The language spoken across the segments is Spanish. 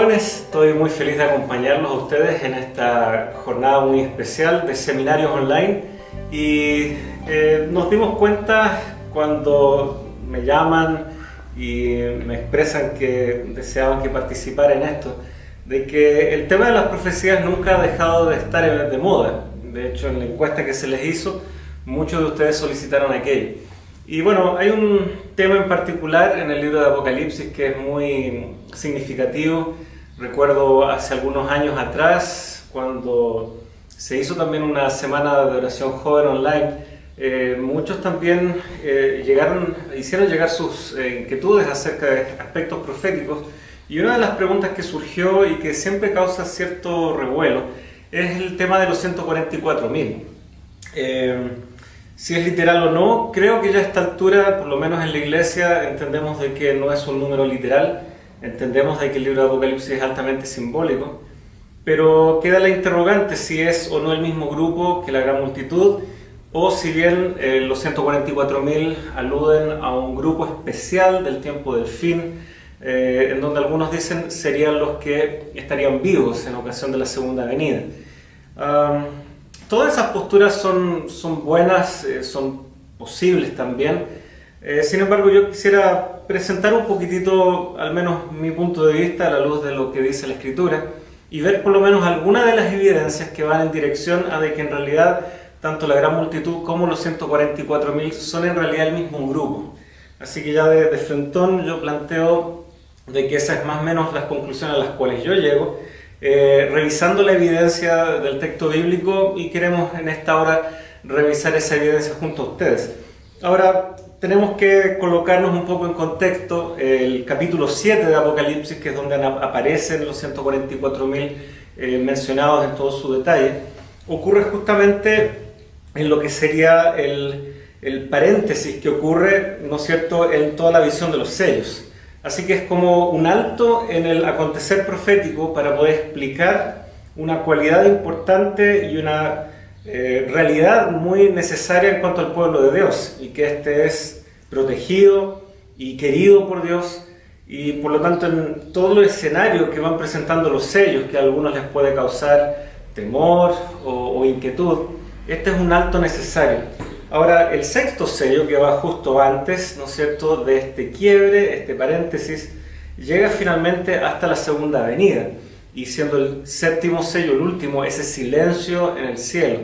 jóvenes, estoy muy feliz de acompañarlos a ustedes en esta jornada muy especial de seminarios online y nos dimos cuenta cuando me llaman y me expresan que deseaban que participara en esto, de que el tema de las profecías nunca ha dejado de estar de moda. De hecho, en la encuesta que se les hizo, muchos de ustedes solicitaron aquello. Y bueno, hay un tema en particular en el libro de Apocalipsis que es muy significativo. Recuerdo hace algunos años atrás, cuando se hizo también una semana de oración joven online, muchos también hicieron llegar sus inquietudes acerca de aspectos proféticos. Y una de las preguntas que surgió y que siempre causa cierto revuelo es el tema de los 144.000. Si es literal o no, creo que ya a esta altura, por lo menos en la iglesia, entendemos de que no es un número literal, entendemos de que el libro de Apocalipsis es altamente simbólico, pero queda la interrogante si es o no el mismo grupo que la gran multitud, o si bien los 144.000 aluden a un grupo especial del tiempo del fin, en donde algunos dicen serían los que estarían vivos en ocasión de la segunda venida. Todas esas posturas son buenas, son posibles también. Sin embargo, yo quisiera presentar un poquitito, al menos mi punto de vista, a la luz de lo que dice la Escritura, y ver por lo menos algunas de las evidencias que van en dirección a de que en realidad tanto la gran multitud como los 144.000 son en realidad el mismo grupo. Así que ya de frentón yo planteo de que esas es más o menos las conclusiones a las cuales yo llego, revisando la evidencia del texto bíblico, y queremos en esta hora revisar esa evidencia junto a ustedes. Ahora tenemos que colocarnos un poco en contexto. El capítulo 7 de Apocalipsis, que es donde aparecen los 144.000 mencionados en todo su detalle, ocurre justamente en lo que sería el paréntesis que ocurre, ¿no es cierto?, en toda la visión de los sellos. Así que es como un alto en el acontecer profético para poder explicar una cualidad importante y una realidad muy necesaria en cuanto al pueblo de Dios, y que este es protegido y querido por Dios, y por lo tanto en todo el escenario que van presentando los sellos, que a algunos les puede causar temor o inquietud, este es un alto necesario. Ahora, el sexto sello, que va justo antes, ¿no es cierto?, de este quiebre, este paréntesis, llega finalmente hasta la segunda venida, y siendo el séptimo sello, el último, ese silencio en el cielo.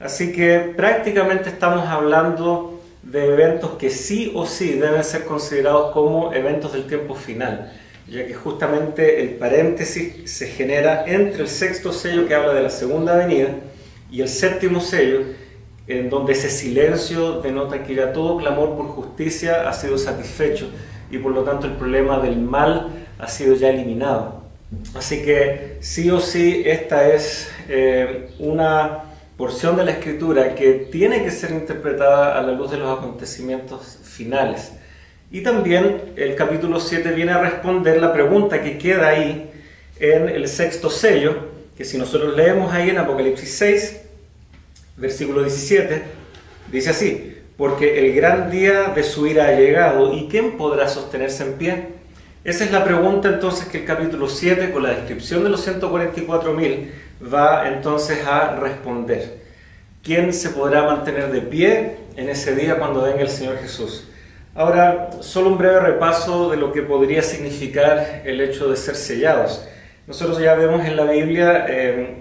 Así que prácticamente estamos hablando de eventos que sí o sí deben ser considerados como eventos del tiempo final, ya que justamente el paréntesis se genera entre el sexto sello, que habla de la segunda venida, y el séptimo sello, en donde ese silencio denota que ya todo clamor por justicia ha sido satisfecho, y por lo tanto el problema del mal ha sido ya eliminado. Así que sí o sí esta es una porción de la Escritura que tiene que ser interpretada a la luz de los acontecimientos finales. Y también el capítulo 7 viene a responder la pregunta que queda ahí en el sexto sello, que si nosotros leemos ahí en Apocalipsis 6, versículo 17, dice así: porque el gran día de su ira ha llegado, ¿y quién podrá sostenerse en pie? Esa es la pregunta entonces que el capítulo 7, con la descripción de los 144.000, va entonces a responder. ¿Quién se podrá mantener de pie en ese día cuando venga el Señor Jesús? Ahora, solo un breve repaso de lo que podría significar el hecho de ser sellados. Nosotros ya vemos en la Biblia,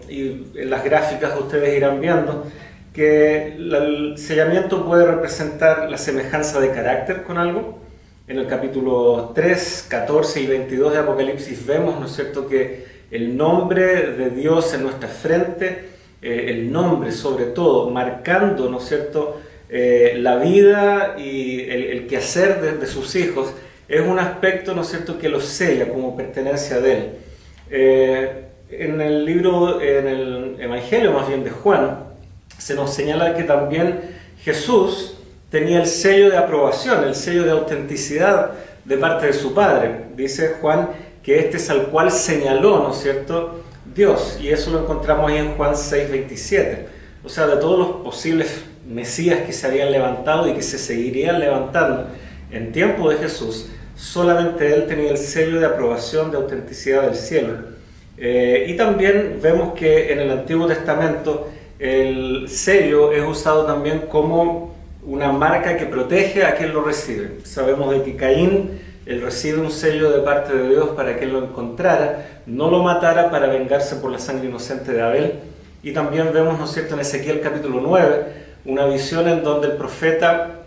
y en las gráficas ustedes irán viendo, que el sellamiento puede representar la semejanza de carácter con algo. En el capítulo 3, 14 y 22 de Apocalipsis vemos, ¿no es cierto?, que el nombre de Dios en nuestra frente, el nombre sobre todo, marcando, ¿no es cierto?, la vida y el quehacer de sus hijos, es un aspecto, ¿no es cierto?, que los sella como pertenencia de Él. En el libro, en el Evangelio más bien de Juan, se nos señala que también Jesús tenía el sello de aprobación, el sello de autenticidad de parte de su Padre. Dice Juan que este es al cual señaló, ¿no es cierto?, Dios, y eso lo encontramos ahí en Juan 6:27. O sea, de todos los posibles Mesías que se habían levantado y que se seguirían levantando en tiempo de Jesús, solamente él tenía el sello de aprobación de autenticidad del cielo. Y también vemos que en el Antiguo Testamento el sello es usado también como una marca que protege a quien lo recibe. Sabemos de que Caín, él recibe un sello de parte de Dios para que él lo encontrara, no lo matara para vengarse por la sangre inocente de Abel. Y también vemos, ¿no es cierto?, en Ezequiel capítulo 9, una visión en donde el profeta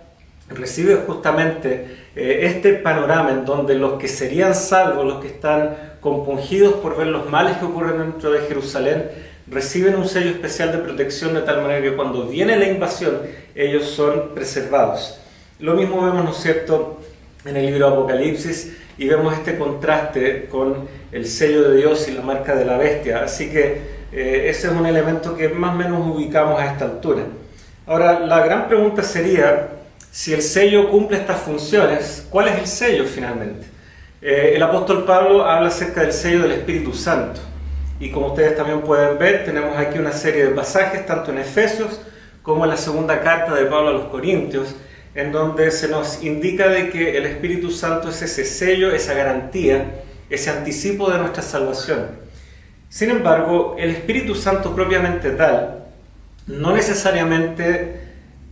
recibe justamente este panorama en donde los que serían salvos, los que están compungidos por ver los males que ocurren dentro de Jerusalén, reciben un sello especial de protección de tal manera que cuando viene la invasión, ellos son preservados. Lo mismo vemos, ¿no es cierto?, en el libro de Apocalipsis, y vemos este contraste con el sello de Dios y la marca de la bestia. Así que ese es un elemento que más o menos ubicamos a esta altura. Ahora, la gran pregunta sería, si el sello cumple estas funciones, ¿cuál es el sello finalmente? El apóstol Pablo habla acerca del sello del Espíritu Santo. Y como ustedes también pueden ver, tenemos aquí una serie de pasajes, tanto en Efesios como en la segunda carta de Pablo a los Corintios, en donde se nos indica de que el Espíritu Santo es ese sello, esa garantía, ese anticipo de nuestra salvación. Sin embargo, el Espíritu Santo propiamente tal no necesariamente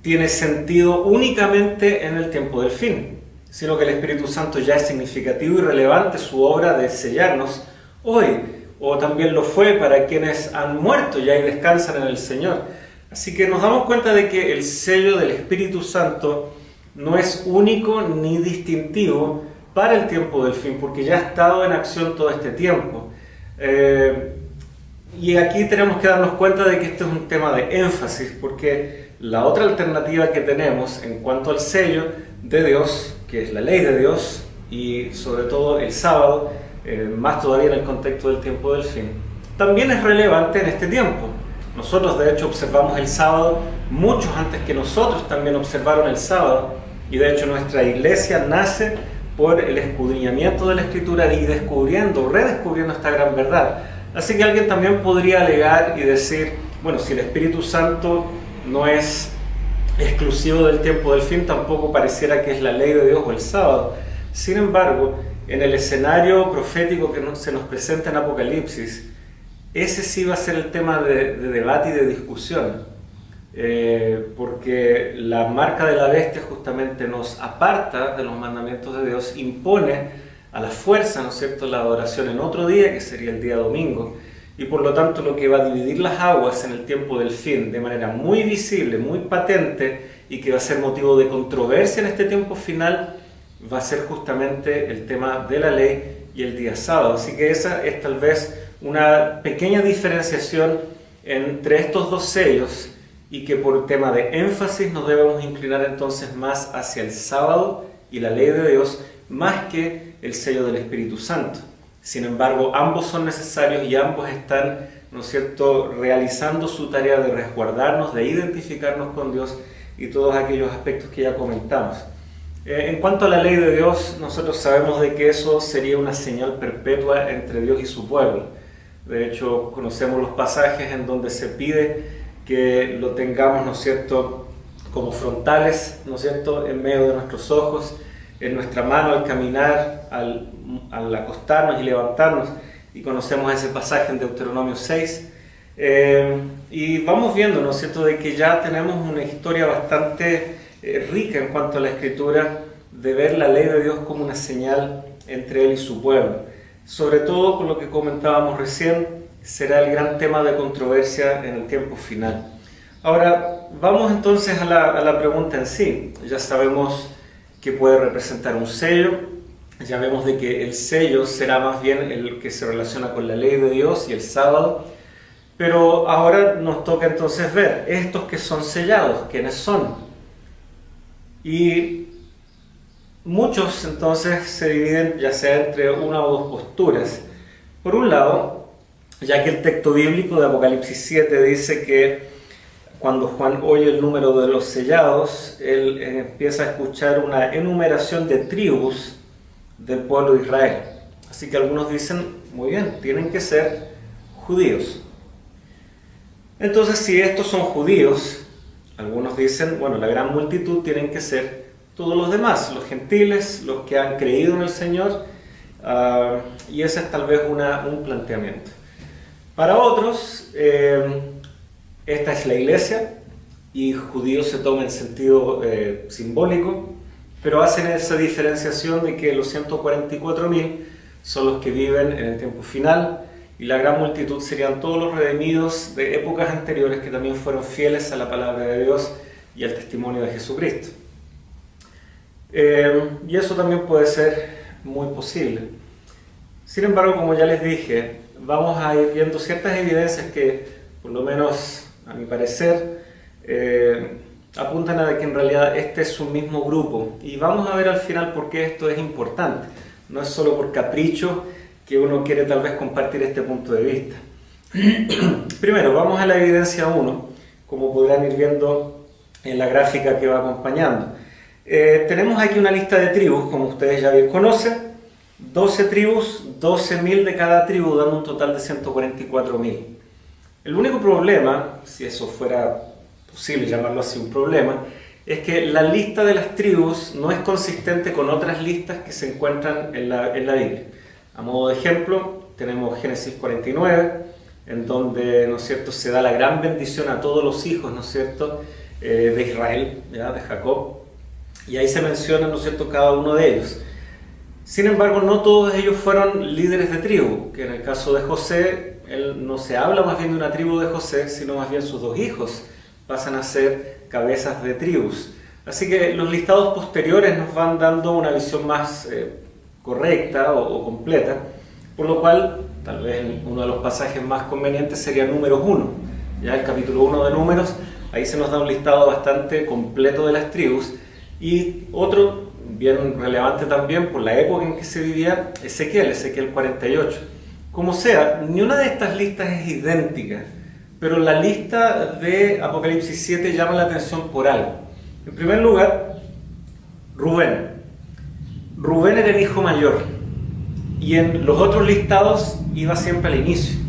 tiene sentido únicamente en el tiempo del fin, sino que el Espíritu Santo ya es significativo y relevante su obra de sellarnos hoy, o también lo fue para quienes han muerto ya y descansan en el Señor. Así que nos damos cuenta de que el sello del Espíritu Santo no es único ni distintivo para el tiempo del fin, porque ya ha estado en acción todo este tiempo. Y aquí tenemos que darnos cuenta de que esto es un tema de énfasis, porque la otra alternativa que tenemos en cuanto al sello de Dios, que es la ley de Dios, y sobre todo el sábado, más todavía en el contexto del tiempo del fin, también es relevante en este tiempo. Nosotros de hecho observamos el sábado, muchos antes que nosotros también observaron el sábado, y de hecho nuestra iglesia nace por el escudriñamiento de la Escritura y redescubriendo esta gran verdad. Así que alguien también podría alegar y decir, bueno, si el Espíritu Santo no es exclusivo del tiempo del fin, tampoco pareciera que es la ley de Dios o el sábado. Sin embargo, en el escenario profético que se nos presenta en Apocalipsis, ese sí va a ser el tema de debate y de discusión, porque la marca de la bestia justamente nos aparta de los mandamientos de Dios, impone a la fuerza, ¿no es cierto?, la adoración en otro día, que sería el día domingo, y por lo tanto lo que va a dividir las aguas en el tiempo del fin de manera muy visible, muy patente, y que va a ser motivo de controversia en este tiempo final, va a ser justamente el tema de la ley y el día sábado. Así que esa es tal vez una pequeña diferenciación entre estos dos sellos, y que por tema de énfasis nos debemos inclinar entonces más hacia el sábado y la ley de Dios, más que el sello del Espíritu Santo. Sin embargo, ambos son necesarios y ambos están, ¿no es cierto?, realizando su tarea de resguardarnos, de identificarnos con Dios y todos aquellos aspectos que ya comentamos. En cuanto a la ley de Dios, nosotros sabemos de que eso sería una señal perpetua entre Dios y su pueblo. De hecho, conocemos los pasajes en donde se pide que lo tengamos, ¿no es cierto?, como frontales, ¿no es cierto?, en medio de nuestros ojos, en nuestra mano al caminar, al acostarnos y levantarnos, y conocemos ese pasaje en Deuteronomio 6, y vamos viendo, ¿no es cierto?, de que ya tenemos una historia bastante rica en cuanto a la Escritura, de ver la ley de Dios como una señal entre Él y su pueblo. Sobre todo con lo que comentábamos recién, será el gran tema de controversia en el tiempo final. Ahora, vamos entonces a la pregunta en sí. Ya sabemos que puede representar un sello, ya vemos de que el sello será más bien el que se relaciona con la ley de Dios y el sábado, pero ahora nos toca entonces ver estos que son sellados, ¿quiénes son? Y muchos entonces se dividen ya sea entre una o dos posturas. Por un lado, ya que el texto bíblico de Apocalipsis 7 dice que cuando Juan oye el número de los sellados, él empieza a escuchar una enumeración de tribus del pueblo de Israel. Así que algunos dicen, muy bien, tienen que ser judíos. Entonces, si estos son judíos, algunos dicen, bueno, la gran multitud tienen que ser todos los demás, los gentiles, los que han creído en el Señor, y ese es tal vez un planteamiento. Para otros, esta es la iglesia, y judío se toma en sentido simbólico, pero hacen esa diferenciación de que los 144.000 son los que viven en el tiempo final, y la gran multitud serían todos los redimidos de épocas anteriores que también fueron fieles a la palabra de Dios y al testimonio de Jesucristo. Y eso también puede ser muy posible. Sin embargo, como ya les dije, vamos a ir viendo ciertas evidencias que, por lo menos a mi parecer, apuntan a que en realidad este es un mismo grupo. Y vamos a ver al final por qué esto es importante. No es solo por capricho que uno quiere tal vez compartir este punto de vista. Primero, vamos a la evidencia 1, como podrán ir viendo en la gráfica que va acompañando. Tenemos aquí una lista de tribus, como ustedes ya bien conocen, 12 tribus, 12.000 de cada tribu, dando un total de 144.000. El único problema, si eso fuera posible llamarlo así un problema, es que la lista de las tribus no es consistente con otras listas que se encuentran en la Biblia. A modo de ejemplo, tenemos Génesis 49, en donde, ¿no es cierto?, se da la gran bendición a todos los hijos, ¿no es cierto?, de Israel, ¿ya?, de Jacob, y ahí se menciona, ¿no es cierto?, cada uno de ellos. Sin embargo, no todos ellos fueron líderes de tribu, que en el caso de José, él no se habla más bien de una tribu de José, sino más bien sus dos hijos pasan a ser cabezas de tribus. Así que los listados posteriores nos van dando una visión más correcta o completa, por lo cual tal vez uno de los pasajes más convenientes sería Números 1, ya el capítulo 1 de Números. Ahí se nos da un listado bastante completo de las tribus, y otro bien relevante también por la época en que se vivía, Ezequiel 48. Como sea, ni una de estas listas es idéntica, pero la lista de Apocalipsis 7 llama la atención por algo. En primer lugar, Rubén. Rubén era el hijo mayor, y en los otros listados iba siempre al inicio.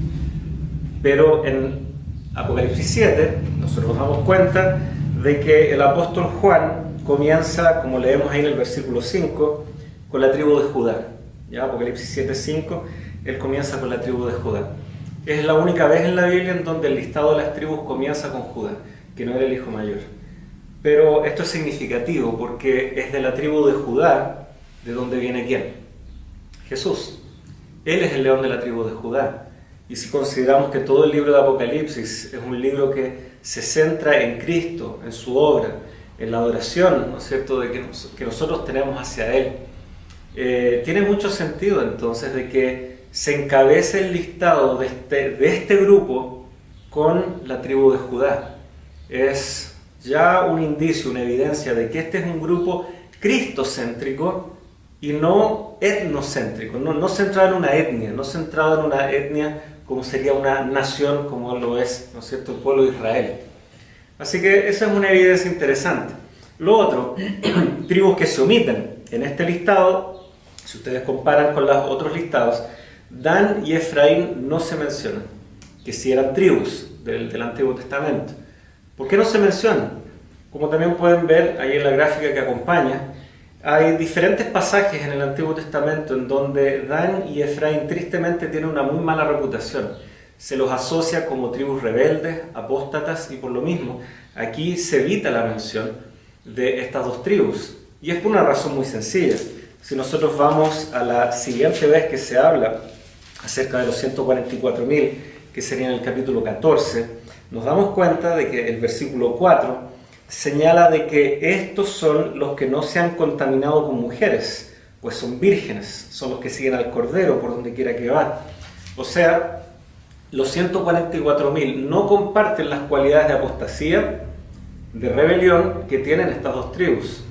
Pero en Apocalipsis 7 nosotros nos damos cuenta de que el apóstol Juan comienza, como leemos ahí en el versículo 5, con la tribu de Judá. ¿Ya? Apocalipsis 7:5, él comienza con la tribu de Judá. Es la única vez en la Biblia en donde el listado de las tribus comienza con Judá, que no era el hijo mayor. Pero esto es significativo porque es de la tribu de Judá de donde viene ¿quién? Jesús. Él es el león de la tribu de Judá. Y si consideramos que todo el libro de Apocalipsis es un libro que se centra en Cristo, en su obra, en la adoración, ¿no es cierto?, que nosotros tenemos hacia Él, tiene mucho sentido entonces de que se encabece el listado de este grupo con la tribu de Judá. Es ya un indicio, una evidencia de que este es un grupo cristocéntrico y no etnocéntrico, no centrado en una etnia, no centrado en una etnia como sería una nación, como lo es, ¿no es cierto?, el pueblo de Israel. Así que esa es una evidencia interesante. Lo otro, tribus que se omiten en este listado, si ustedes comparan con los otros listados, Dan y Efraín no se mencionan, que si eran tribus del Antiguo Testamento. ¿Por qué no se mencionan? Como también pueden ver ahí en la gráfica que acompaña, hay diferentes pasajes en el Antiguo Testamento en donde Dan y Efraín tristemente tienen una muy mala reputación. Se los asocia como tribus rebeldes, apóstatas, y por lo mismo aquí se evita la mención de estas dos tribus. Y es por una razón muy sencilla. Si nosotros vamos a la siguiente vez que se habla acerca de los 144.000, que sería en el capítulo 14, nos damos cuenta de que el versículo 4 señala de que estos son los que no se han contaminado con mujeres, pues son vírgenes, son los que siguen al Cordero por donde quiera que va. O sea, los 144.000 no comparten las cualidades de apostasía, de rebelión que tienen estas dos tribus.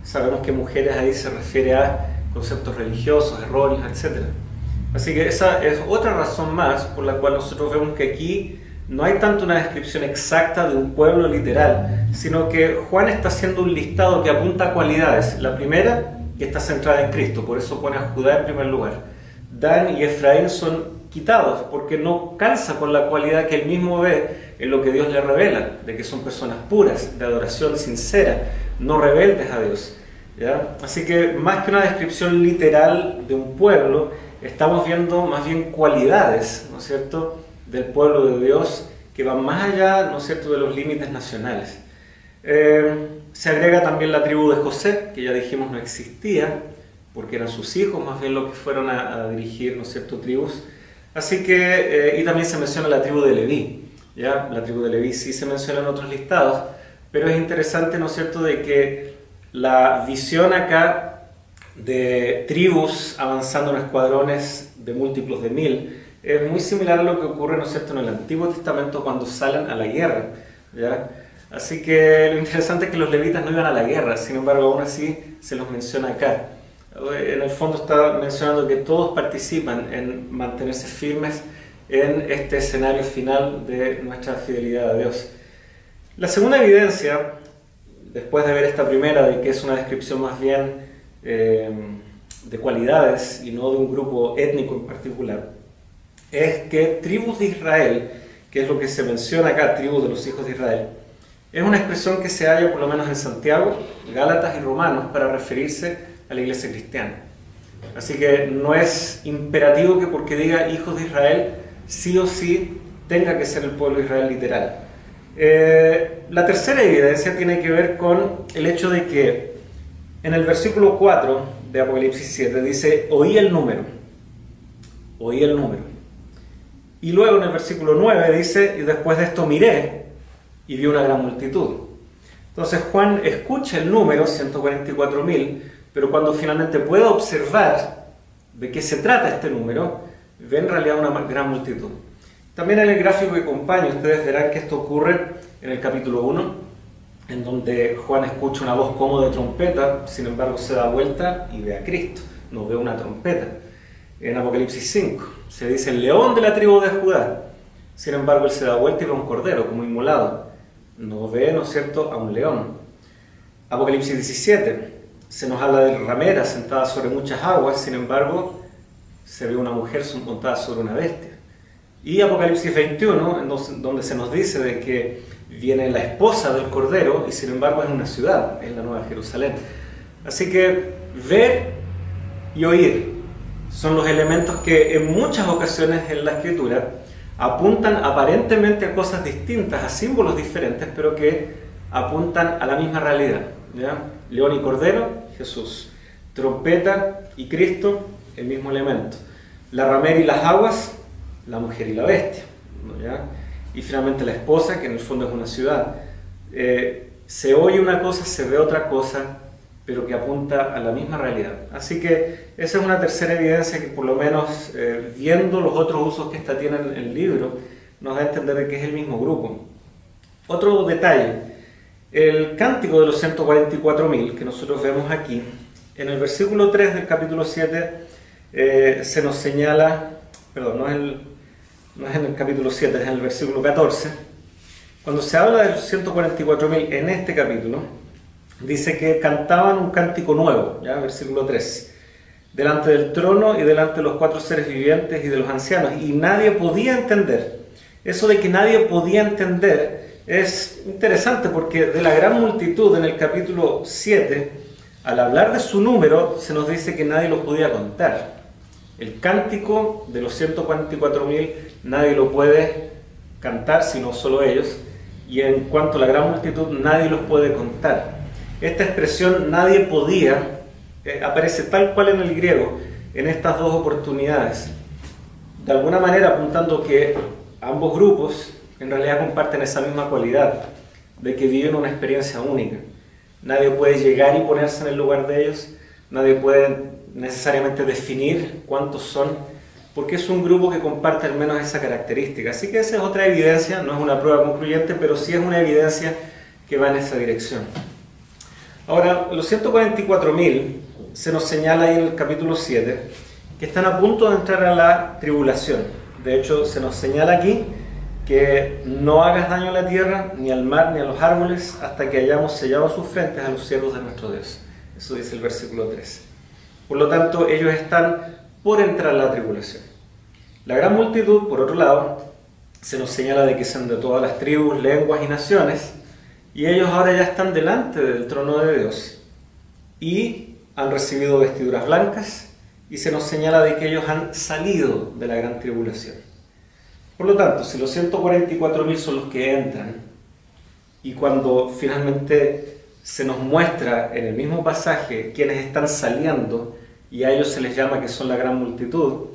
Sabemos que mujeres ahí se refiere a conceptos religiosos, erróneos, etc. Así que esa es otra razón más por la cual nosotros vemos que aquí no hay tanto una descripción exacta de un pueblo literal, sino que Juan está haciendo un listado que apunta a cualidades. La primera, que está centrada en Cristo, por eso pone a Judá en primer lugar. Dan y Efraín son quitados porque no calza con la cualidad que él mismo ve en lo que Dios le revela, de que son personas puras, de adoración sincera, no rebeldes a Dios. ¿ya? Así que más que una descripción literal de un pueblo, estamos viendo más bien cualidades, ¿no es cierto?, del pueblo de Dios que van más allá, ¿no es cierto?, de los límites nacionales. Se agrega también la tribu de José, que ya dijimos no existía, porque eran sus hijos más bien los que fueron a dirigir, ¿no es cierto?, tribus. Así que, y también se menciona la tribu de Leví, ¿ya? La tribu de Leví sí se menciona en otros listados, pero es interesante, ¿no es cierto?, de que la visión acá de tribus avanzando en escuadrones de múltiplos de 1000 es muy similar a lo que ocurre, ¿no es cierto?, en el Antiguo Testamento cuando salen a la guerra, ¿ya? Así que lo interesante es que los levitas no iban a la guerra, sin embargo aún así se los menciona acá. En el fondo está mencionando que todos participan en mantenerse firmes en este escenario final de nuestra fidelidad a Dios. La segunda evidencia, después de ver esta primera, de que es una descripción más bien de cualidades y no de un grupo étnico en particular, es que tribus de Israel, que es lo que se menciona acá, tribus de los hijos de Israel, es una expresión que se halla por lo menos en Santiago, Gálatas y Romanos para referirse a la iglesia cristiana. Así que no es imperativo que porque diga hijos de Israel, sí o sí tenga que ser el pueblo de Israel literal. La tercera evidencia tiene que ver con el hecho de que en el versículo 4 de Apocalipsis 7 dice, oí el número. Y luego en el versículo 9 dice, y después de esto miré y vi una gran multitud. Entonces Juan escucha el número, 144.000, pero cuando finalmente puede observar de qué se trata este número, ve en realidad una gran multitud. También en el gráfico que acompaña ustedes verán que esto ocurre en el capítulo 1, en donde Juan escucha una voz como de trompeta, sin embargo se da vuelta y ve a Cristo, no ve una trompeta. En Apocalipsis 5 se dice el león de la tribu de Judá, sin embargo él se da vuelta y ve a un cordero como inmolado, no ve, ¿no es cierto?, a un león. Apocalipsis 17 se nos habla de ramera sentada sobre muchas aguas, sin embargo se ve una mujer montada sobre una bestia. Y Apocalipsis 21, donde se nos dice de que viene la esposa del Cordero y sin embargo es una ciudad, es la Nueva Jerusalén. Así que ver y oír son los elementos que en muchas ocasiones en la Escritura apuntan aparentemente a cosas distintas, a símbolos diferentes, pero que apuntan a la misma realidad, ¿ya? León y Cordero, Jesús. Trompeta y Cristo, el mismo elemento. La ramera y las aguas, la mujer y la bestia, ¿ya? Y finalmente la esposa, que en el fondo es una ciudad. Se oye una cosa, se ve otra cosa, pero que apunta a la misma realidad. Así que esa es una tercera evidencia que por lo menos viendo los otros usos que esta tiene en el libro, nos da a entender de que es el mismo grupo. Otro detalle, el cántico de los 144.000 que nosotros vemos aquí, en el versículo 3 del capítulo 7 se nos señala, perdón, no es en el capítulo 7, es en el versículo 14, cuando se habla de los 144.000 en este capítulo, dice que cantaban un cántico nuevo, ¿ya? Versículo 3, delante del trono y delante de los 4 seres vivientes y de los ancianos, y nadie podía entender. Eso de que nadie podía entender es interesante porque de la gran multitud en el capítulo 7, al hablar de su número, se nos dice que nadie lo podía contar. El cántico de los 144.000 nadie lo puede cantar, sino solo ellos, y en cuanto a la gran multitud, nadie los puede contar. Esta expresión nadie podía aparece tal cual en el griego en estas dos oportunidades, de alguna manera apuntando que ambos grupos en realidad comparten esa misma cualidad de que viven una experiencia única. Nadie puede llegar y ponerse en el lugar de ellos, nadie puede necesariamente definir cuántos son, porque es un grupo que comparte al menos esa característica. Así que esa es otra evidencia, no es una prueba concluyente, pero sí es una evidencia que va en esa dirección. Ahora, los 144.000 se nos señala ahí en el capítulo 7 que están a punto de entrar a la tribulación. De hecho, se nos señala aquí que no hagas daño a la tierra, ni al mar, ni a los árboles, hasta que hayamos sellado sus frentes a los siervos de nuestro Dios. Eso dice el versículo 3. Por lo tanto, ellos están por entrar a la tribulación. La gran multitud, por otro lado, se nos señala de que son de todas las tribus, lenguas y naciones, y ellos ahora ya están delante del trono de Dios. y han recibido vestiduras blancas, y se nos señala de que ellos han salido de la gran tribulación. Por lo tanto, si los 144.000 son los que entran, y cuando finalmente se nos muestra en el mismo pasaje quienes están saliendo, y a ellos se les llama que son la gran multitud,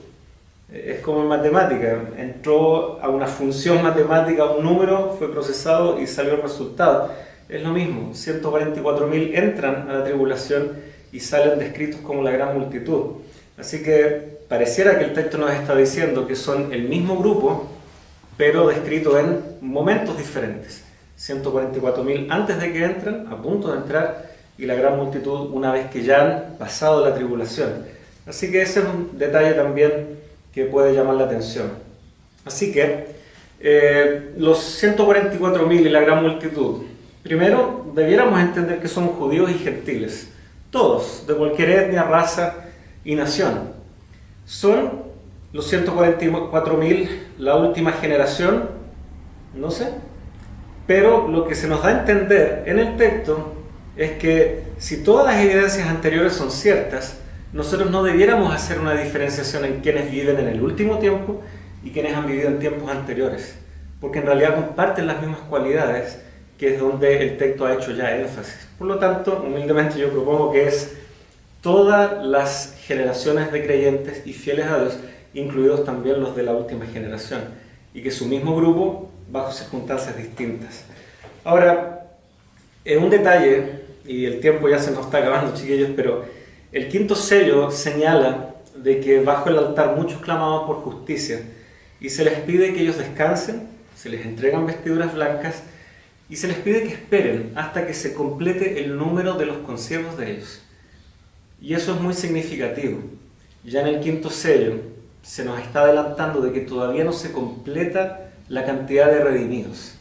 es como en matemática, entró a una función matemática un número, fue procesado y salió el resultado. Es lo mismo, 144.000 entran a la tribulación y salen descritos como la gran multitud. Así que pareciera que el texto nos está diciendo que son el mismo grupo, pero descrito en momentos diferentes. 144.000 antes de que entren, a punto de entrar, y la gran multitud una vez que ya han pasado la tribulación. Así que ese es un detalle también que puede llamar la atención. Así que los 144.000 y la gran multitud, primero debiéramos entender que son judíos y gentiles, todos, de cualquier etnia, raza y nación. ¿Son los 144.000 la última generación? No sé. Pero lo que se nos da a entender en el texto es que si todas las evidencias anteriores son ciertas, nosotros no debiéramos hacer una diferenciación en quienes viven en el último tiempo y quienes han vivido en tiempos anteriores, porque en realidad comparten las mismas cualidades, que es donde el texto ha hecho ya énfasis. Por lo tanto, humildemente yo propongo que es todas las generaciones de creyentes y fieles a Dios, incluidos también los de la última generación, y que su mismo grupo bajo circunstancias distintas. Ahora, un detalle, y el tiempo ya se nos está acabando, chiquillos, pero el quinto sello señala de que bajo el altar muchos clamaban por justicia, y se les pide que ellos descansen, se les entregan vestiduras blancas, y se les pide que esperen hasta que se complete el número de los consiervos de ellos. Y eso es muy significativo. Ya en el quinto sello se nos está adelantando de que todavía no se completa la cantidad de redimidos.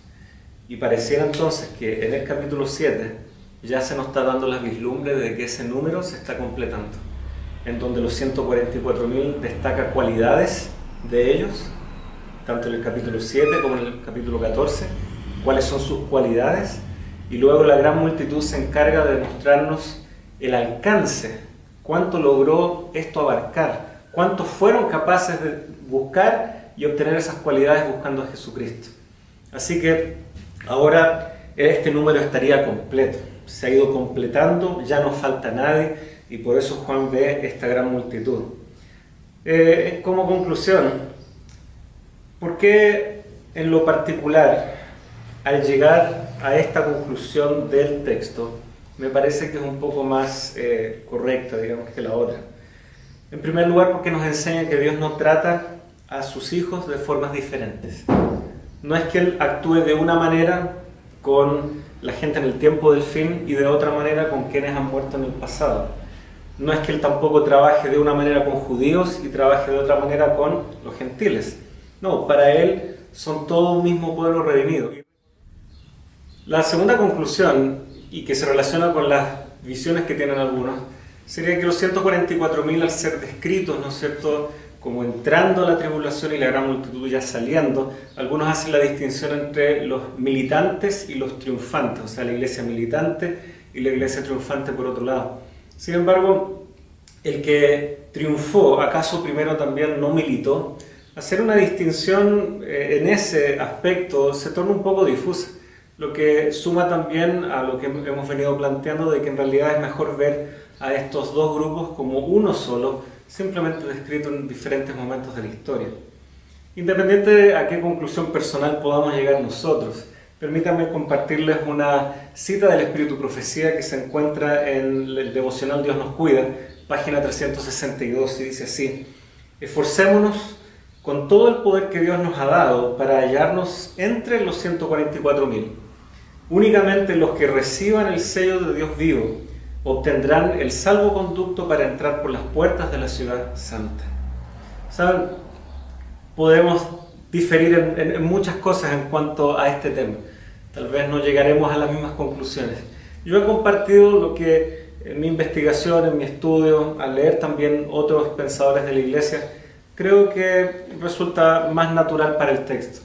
Y pareciera entonces que en el capítulo 7 ya se nos está dando la vislumbre de que ese número se está completando, en donde los 144.000 destaca cualidades de ellos, tanto en el capítulo 7 como en el capítulo 14, cuáles son sus cualidades, y luego la gran multitud se encarga de mostrarnos el alcance, cuánto logró esto abarcar, cuántos fueron capaces de buscar y obtener esas cualidades buscando a Jesucristo. Así que ahora este número estaría completo, se ha ido completando, ya no falta nadie, y por eso Juan ve esta gran multitud. Como conclusión, ¿por qué en lo particular, al llegar a esta conclusión del texto, me parece que es un poco más correcta, digamos, que la otra? En primer lugar, porque nos enseña que Dios no trata a sus hijos de formas diferentes. No es que Él actúe de una manera con la gente en el tiempo del fin y de otra manera con quienes han muerto en el pasado. No es que Él tampoco trabaje de una manera con judíos y trabaje de otra manera con los gentiles. No, para Él son todo un mismo pueblo redimido. La segunda conclusión, y que se relaciona con las visiones que tienen algunos, sería que los 144.000 al ser descritos, ¿no es cierto?, como entrando a la tribulación y la gran multitud ya saliendo, algunos hacen la distinción entre los militantes y los triunfantes, o sea, la iglesia militante y la iglesia triunfante por otro lado. Sin embargo, el que triunfó, ¿acaso primero también no militó? Hacer una distinción en ese aspecto se torna un poco difusa, lo que suma también a lo que hemos venido planteando de que en realidad es mejor ver a estos dos grupos como uno solo, simplemente descrito en diferentes momentos de la historia. Independiente de a qué conclusión personal podamos llegar nosotros, permítanme compartirles una cita del Espíritu Profecía que se encuentra en el devocional Dios nos cuida, página 362, y dice así: esforcémonos con todo el poder que Dios nos ha dado para hallarnos entre los 144.000. Únicamente los que reciban el sello de Dios vivo obtendrán el salvoconducto para entrar por las puertas de la ciudad santa. ¿Saben? Podemos diferir en muchas cosas en cuanto a este tema. Tal vez no llegaremos a las mismas conclusiones. Yo he compartido lo que en mi investigación, en mi estudio, al leer también otros pensadores de la iglesia, creo que resulta más natural para el texto.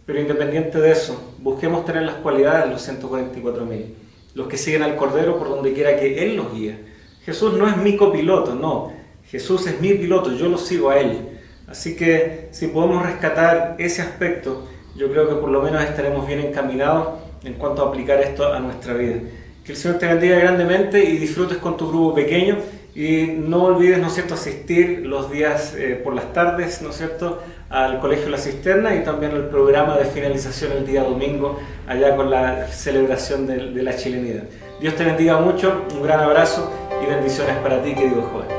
Pero independiente de eso, busquemos tener las cualidades de los 144.000. Los que siguen al Cordero por donde quiera que Él los guíe, Jesús no es mi copiloto, no. Jesús es mi piloto, yo lo sigo a Él. Así que si podemos rescatar ese aspecto, yo creo que por lo menos estaremos bien encaminados en cuanto a aplicar esto a nuestra vida. Que el Señor te bendiga grandemente y disfrutes con tu grupo pequeño. Y no olvides, ¿no es cierto?, asistir los días por las tardes, ¿no es cierto?, al Colegio La Cisterna y también al programa de finalización el día domingo, allá con la celebración de la chilenidad. Dios te bendiga mucho, un gran abrazo y bendiciones para ti, querido joven.